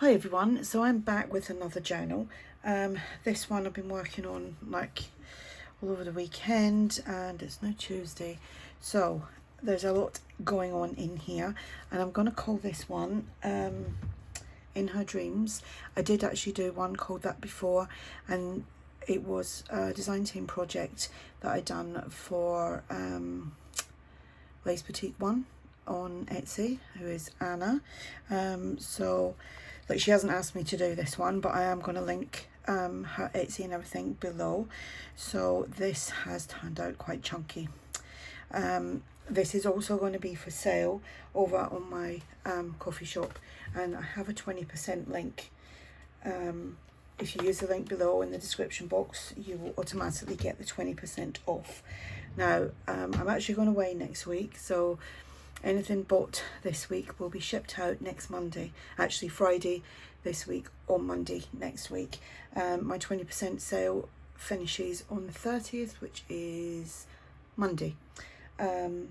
Hi everyone, so I'm back with another journal. This one I've been working on like all over the weekend, and it's no Tuesday, so there's a lot going on in here, and I'm going to call this one In Her Dreams. I did actually do one called that before, and it was a design team project that I done for Lace Boutique One on Etsy, who is Anna. So like, she hasn't asked me to do this one, but I am going to link her Etsy and everything below. So this has turned out quite chunky. This is also going to be for sale over on my coffee shop, and I have a 20% link. If you use the link below in the description box, you will automatically get the 20% off. Now, I'm actually going away next week, so anything bought this week will be shipped out next Monday. Actually, Friday this week or Monday next week. My 20% sale finishes on the 30th, which is Monday. But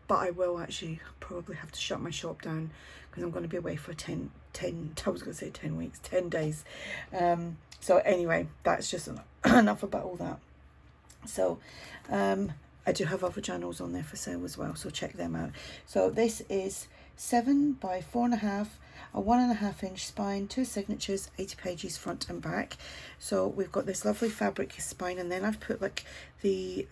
I will actually probably have to shut my shop down because I'm going to be away for 10 I was going to say 10 weeks, 10 days. So anyway, that's just enough about all that. So I do have other journals on there for sale as well, so check them out. So this is 7 by 4.5, a 1.5 inch spine, 2 signatures, 80 pages front and back. So we've got this lovely fabric spine, and then I've put like the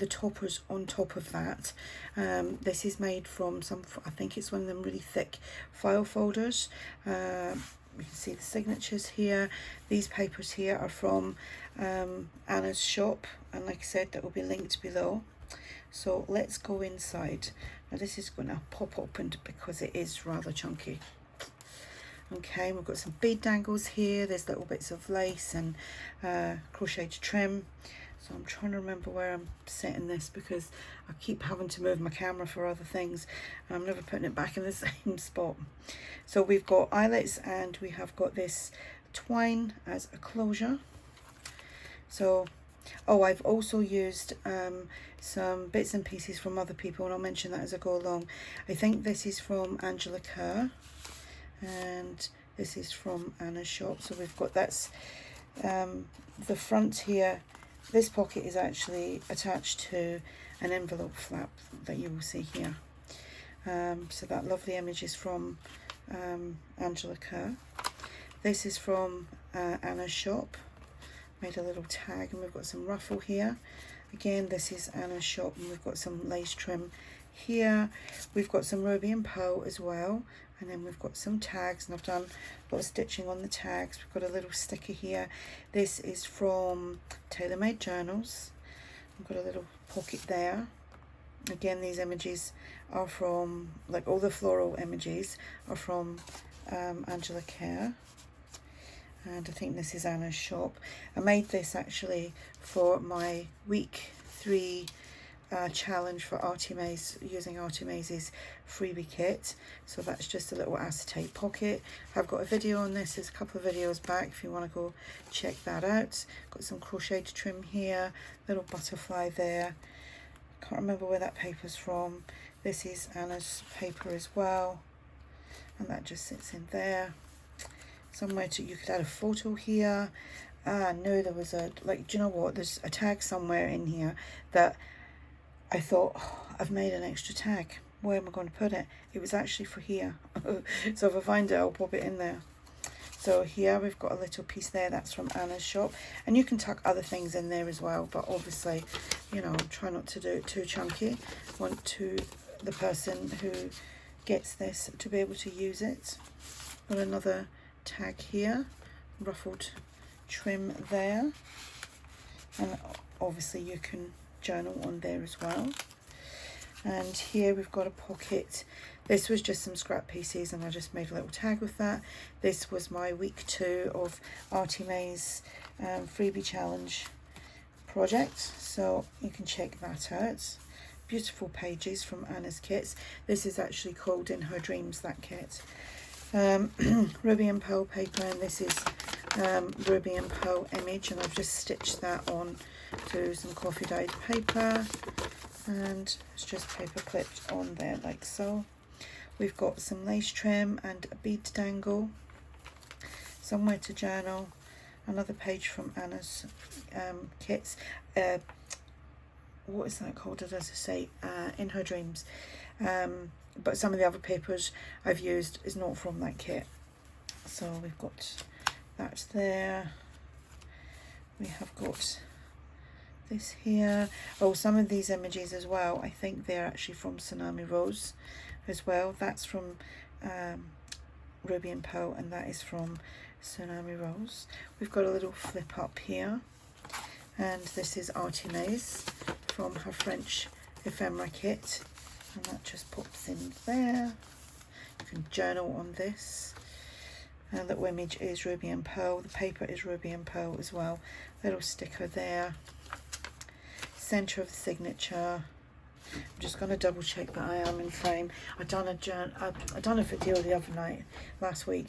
toppers on top of that. This is made from some, I think it's one of them really thick file folders. You can see the signatures here. These papers here are from Anna's shop, and like I said, that will be linked below. So let's go inside. Now this is going to pop open because it is rather chunky. Okay, we've got some bead dangles here. There's little bits of lace and crocheted trim. So I'm trying to remember where I'm setting this because I keep having to move my camera for other things, and I'm never putting it back in the same spot. So we've got eyelets, and we have got this twine as a closure. So, oh, I've also used some bits and pieces from other people, and I'll mention that as I go along. I think this is from Angela Kerr, and this is from Anna's shop. So we've got, that's the front here. This pocket is actually attached to an envelope flap that you will see here. So that lovely image is from Angela Kerr. This is from Anna's shop. Made a little tag, and we've got some ruffle here. Again, this is Anna's shop, and we've got some lace trim here. We've got some Ruby and Pearl as well, and then we've got some tags, and I've done a lot of stitching on the tags. We've got a little sticker here. This is from Tailor Made Journals. I've got a little pocket there. Again, these images are from, like all the floral images are from Angela Kerr. And I think this is Anna's shop. I made this actually for my week 3 challenge for Artymaze, using Artymaze's Freebie kit. So that's just a little acetate pocket. I've got a video on this. There's a couple of videos back if you want to go check that out. Got some crocheted trim here, little butterfly there. Can't remember where that paper's from. This is Anna's paper as well, and that just sits in there. Somewhere you could add a photo here. No, there was a, like, do you know what, there's a tag somewhere in here that I thought, oh, I've made an extra tag, where am I going to put it? It was actually for here. So if I find it, I'll pop it in there. So here we've got a little piece there, that's from Anna's shop, and you can tuck other things in there as well, but obviously, you know, try not to do it too chunky. Want to the person who gets this to be able to use it. Got another tag here, ruffled trim there, and obviously you can journal on there as well. And here we've got a pocket. This was just some scrap pieces, and I just made a little tag with that. This was my week 2 of Artymaze Freebie Challenge project, so you can check that out. Beautiful pages from Anna's kits. This is actually called In Her Dreams, that kit. Ruby and Pearl paper, and this is Ruby and Pearl image, and I've just stitched that on to some coffee dyed paper, and it's just paper clipped on there like so. We've got some lace trim and a bead dangle. Somewhere to Journal, another page from Anna's kits. What is that called? As I say, In Her Dreams. But some of the other papers I've used is not from that kit. So we've got that there. We have got this here. Oh, some of these images as well, I think they're actually from Tsunami Rose as well. That's from Ruby and Pearl, and that is from Tsunami Rose. We've got a little flip up here, and this is Artymaze from her French ephemera kit, and that just pops in there. You can journal on this. And the image is Ruby and Pearl. The paper is Ruby and Pearl as well. Little sticker there. Centre of the signature. I'm just going to double check that I am in frame. I done a video the other night, last week.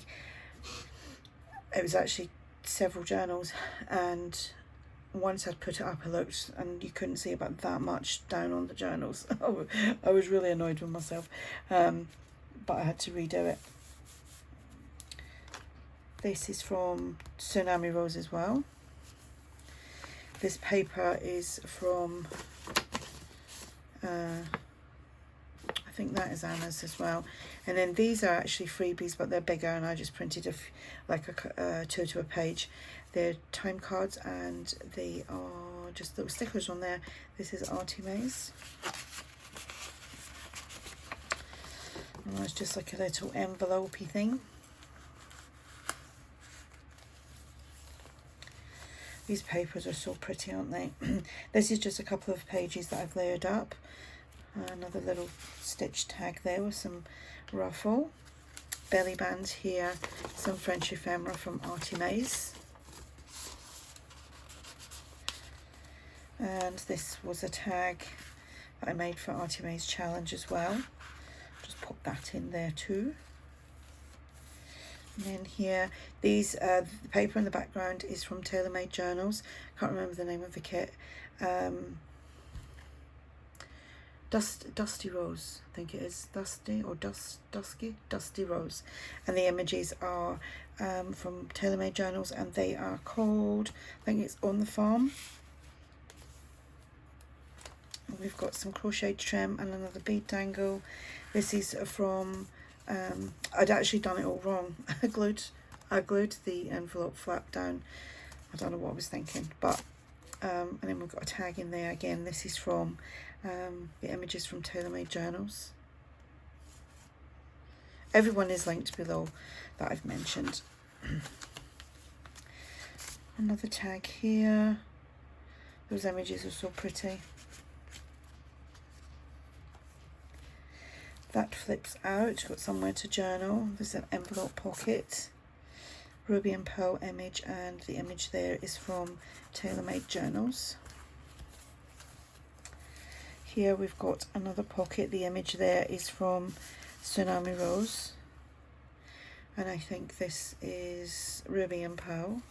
It was actually several journals, and once I'd put it up, I looked and you couldn't see about that much down on the journals. I was really annoyed with myself, but I had to redo it. This is from Tsunami Rose as well. This paper is from, I think that is Anna's as well. And then these are actually freebies, but they're bigger, and I just printed two to a page. They're time cards, and they are just little stickers on there. This is Artymaze. And that's just like a little envelope-y thing. These papers are so pretty, aren't they? This is just a couple of pages that I've layered up. Another little stitch tag there with some ruffle. Belly bands here. Some French ephemera from Artymaze. And this was a tag that I made for Artymaze Challenge as well. Just pop that in there too. And then here, these the paper in the background is from TaylorMade Journals. Can't remember the name of the kit. Dusty Rose, I think it is. Dusty Rose. And the images are from TaylorMade Journals, and they are called, I think it's On the Farm. And we've got some crochet trim and another bead dangle. This is from I'd actually done it all wrong. I glued the envelope flap down. I don't know what I was thinking, but and then we've got a tag in there again. This is from the images from TaylorMade Journals. Everyone is linked below that I've mentioned. Another tag here. Those images are so pretty. That flips out, got somewhere to journal. There's an envelope pocket, Ruby and Pearl image, and the image there is from TaylorMade Journals. Here we've got another pocket. The image there is from Tsunami Rose, and I think this is Ruby and Pearl.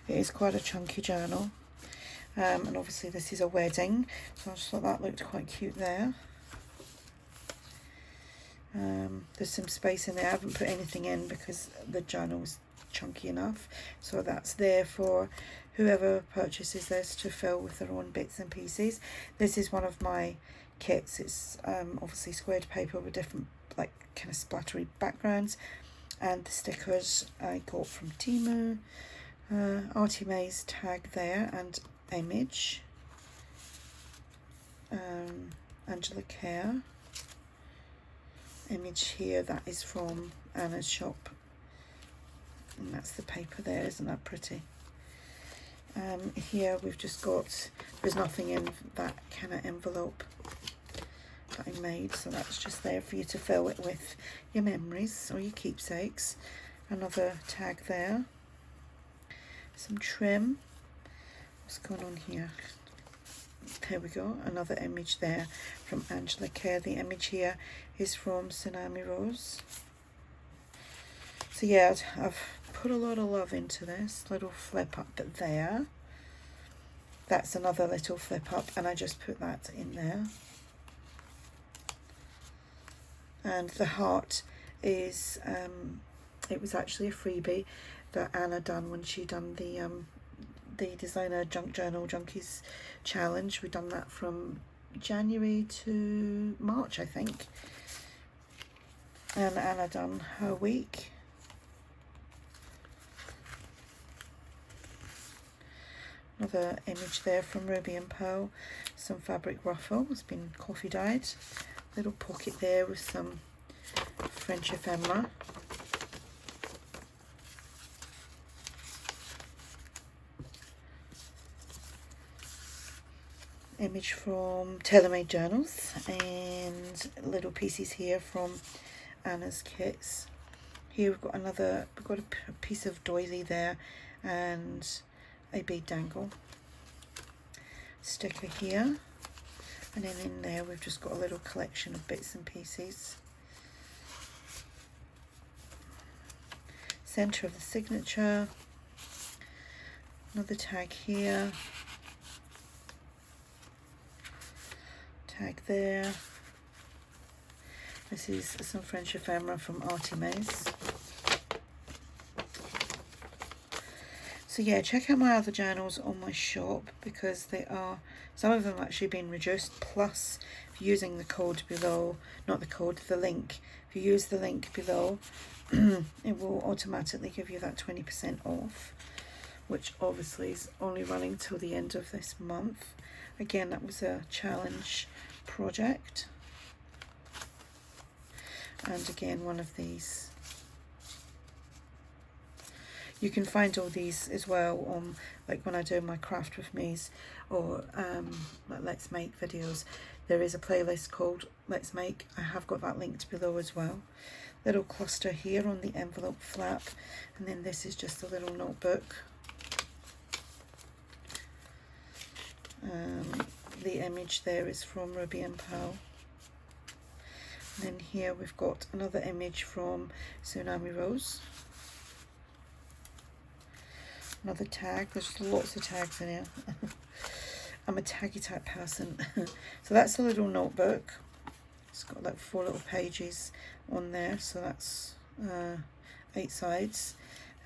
It is quite a chunky journal. And obviously this is a wedding, so I just thought that looked quite cute there. There's some space in there. I haven't put anything in because the journal was chunky enough, so that's there for whoever purchases this to fill with their own bits and pieces. This is one of my kits. It's obviously squared paper with different like kind of splattery backgrounds, and the stickers I got from Temu. Artymaze tag there and image. Angela Care image here, that is from Anna's shop, and that's the paper there. Isn't that pretty? Here we've just got, there's nothing in that kind of envelope that I made, so that's just there for you to fill it with your memories or your keepsakes. Another tag there, some trim. What's going on here? There we go, another image there from Angela Care. The image here is from Tsunami Rose. So yeah, I've put a lot of love into this little flip up there. That's another little flip up, and I just put that in there. And the heart is it was actually a freebie that Anna done when she done the Designer Junk Journal Junkies challenge. We done that from January to March, I think, and Anna done her week. Another image there from Ruby and Pearl, some fabric ruffle, it's been coffee dyed, little pocket there with some French ephemera. Image from TaylorMade Journals, and little pieces here from Anna's kits. Here we've got a piece of doily there and a bead dangle. Sticker here, and then in there we've just got a little collection of bits and pieces. Center of the signature, another tag here, tag there. This is some French ephemera from Artymaze. So yeah, check out my other journals on my shop, because they are, some of them actually been reduced, plus if you're using the code below, not the code, the link, if you use the link below, it will automatically give you that 20% off, which obviously is only running till the end of this month. Again, that was a challenge project. And again, one of these. You can find all these as well on, like when I do my craft with me's or like Let's Make videos, there is a playlist called Let's Make. I have got that linked below as well. Little cluster here on the envelope flap, and then this is just a little notebook. The image there is from Ruby and Pearl. And then here we've got another image from Tsunami Rose. Another tag. There's lots of tags in here. I'm a taggy type person. So that's a little notebook. It's got like 4 little pages on there. So that's 8 sides.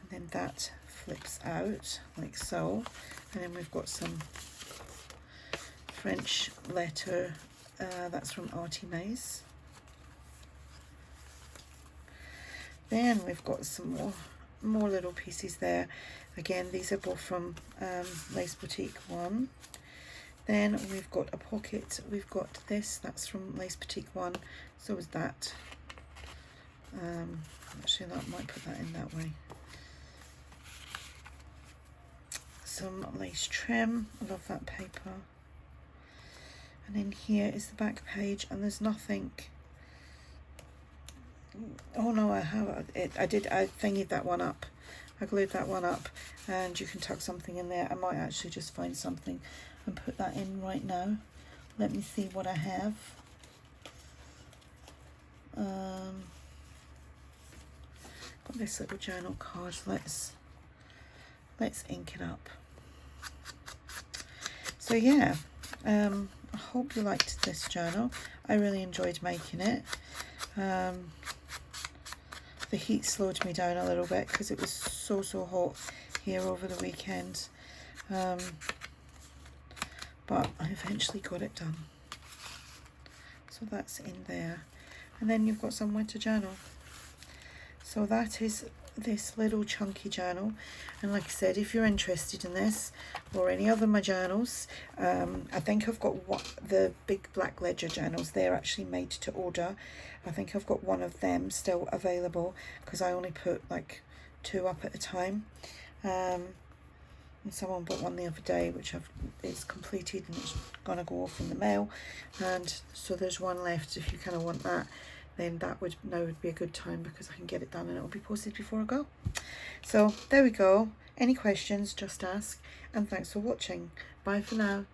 And then that flips out like so. And then we've got some French letter. That's from Artymaze. Then we've got some more little pieces there. Again, these are both from Lace Boutique 1. Then we've got a pocket. We've got this. That's from Lace Boutique 1. So is that. Actually, that might put that in that way. Some lace trim. I love that paper. And then here is the back page, and there's nothing. Oh no, I have it. I thingied that one up. I glued that one up, and you can tuck something in there. I might actually just find something and put that in right now. Let me see what I have. Got this little journal card. Let's ink it up. So yeah, I hope you liked this journal. I really enjoyed making it. The heat slowed me down a little bit because it was so hot here over the weekend, but I eventually got it done. So that's in there, and then you've got somewhere to journal. So that is this little chunky journal, and like I said, if you're interested in this or any other of my journals, I think I've got the big black ledger journals. They're actually made to order. I think I've got one of them still available because I only put like 2 up at a time. And someone bought one the other day which it's completed and it's gonna go off in the mail, and so there's one left. If you kind of want that, then that would be a good time because I can get it done and it'll be posted before I go. So there we go. Any questions, just ask, and thanks for watching. Bye for now.